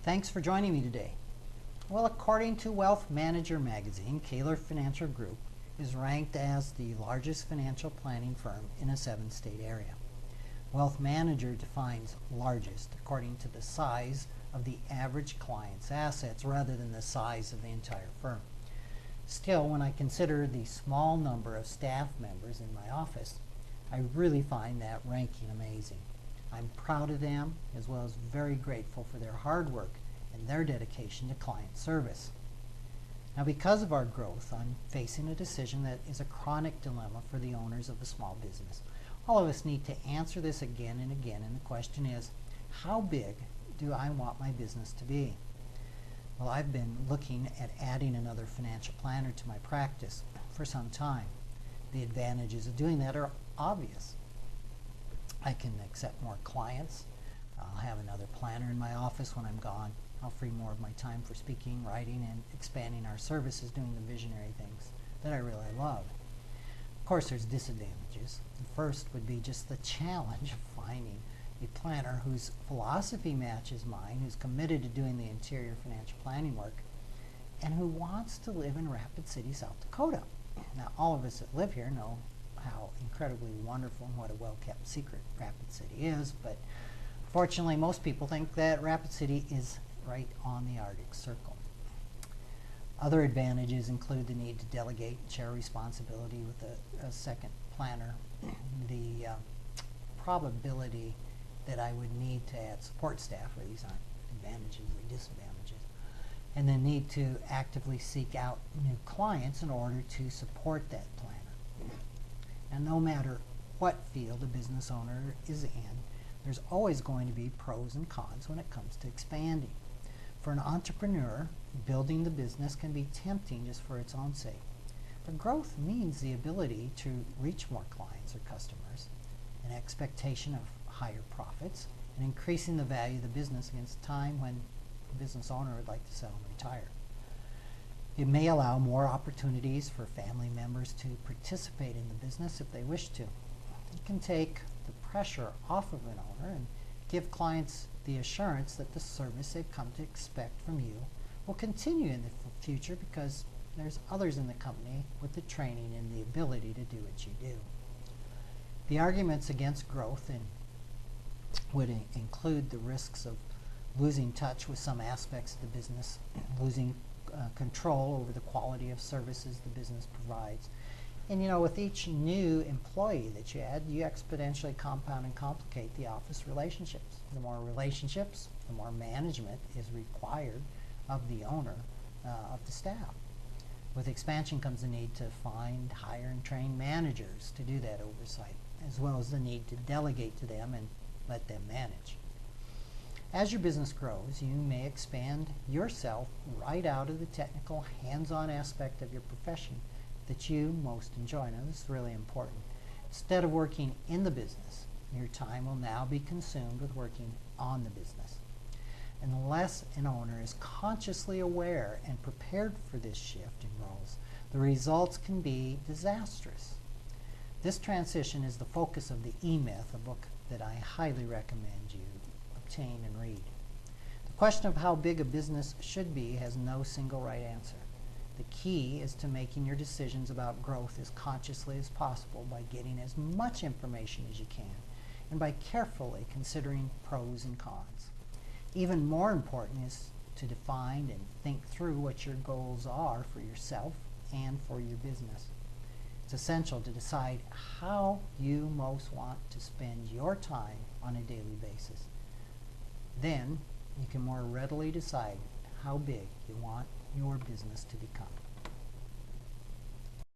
Thanks for joining me today. Well, according to Wealth Manager magazine, Kahler Financial Group is ranked as the largest financial planning firm in a 7-state area. Wealth Manager defines largest according to the size of the average client's assets rather than the size of the entire firm. Still, when I consider the small number of staff members in my office, I really find that ranking amazing. I'm proud of them, as well as very grateful for their hard work and their dedication to client service. Now, because of our growth, I'm facing a decision that is a chronic dilemma for the owners of a small business. All of us need to answer this again and again, and the question is, how big do I want my business to be? Well, I've been looking at adding another financial planner to my practice for some time. The advantages of doing that are obvious. I can accept more clients. I'll have another planner in my office when I'm gone. I'll free more of my time for speaking, writing, and expanding our services, doing the visionary things that I really love. Of course, there's disadvantages. The first would be just the challenge of finding a planner whose philosophy matches mine, who's committed to doing the interior financial planning work, and who wants to live in Rapid City, South Dakota. Now, all of us that live here know how incredibly wonderful and what a well-kept secret Rapid City is, but fortunately most people think that Rapid City is right on the Arctic Circle. Other advantages include the need to delegate and share responsibility with a second planner, the probability that I would need to add support staff, or these aren't advantages or disadvantages, and the need to actively seek out new clients in order to support that planner. And no matter what field a business owner is in, there's always going to be pros and cons when it comes to expanding. For an entrepreneur, building the business can be tempting just for its own sake. But growth means the ability to reach more clients or customers, an expectation of higher profits, and increasing the value of the business against a time when the business owner would like to sell and retire. It may allow more opportunities for family members to participate in the business if they wish to. It can take the pressure off of an owner and give clients the assurance that the service they've come to expect from you will continue in the future because there's others in the company with the training and the ability to do what you do. The arguments against growth would include the risks of losing touch with some aspects of the business, losing control over the quality of services the business provides. And with each new employee that you add, you exponentially compound and complicate the office relationships. The more relationships, the more management is required of the owner, of the staff. With expansion comes the need to find, hire, and train managers to do that oversight, as well as the need to delegate to them and let them manage. As your business grows, you may expand yourself right out of the technical, hands-on aspect of your profession that you most enjoy. Now, this is really important. Instead of working in the business, your time will now be consumed with working on the business. Unless an owner is consciously aware and prepared for this shift in roles, the results can be disastrous. This transition is the focus of the E-Myth, a book that I highly recommend you obtain and read. The question of how big a business should be has no single right answer. The key is to making your decisions about growth as consciously as possible by getting as much information as you can and by carefully considering pros and cons. Even more important is to define and think through what your goals are for yourself and for your business. It's essential to decide how you most want to spend your time on a daily basis. Then you can more readily decide how big you want your business to become.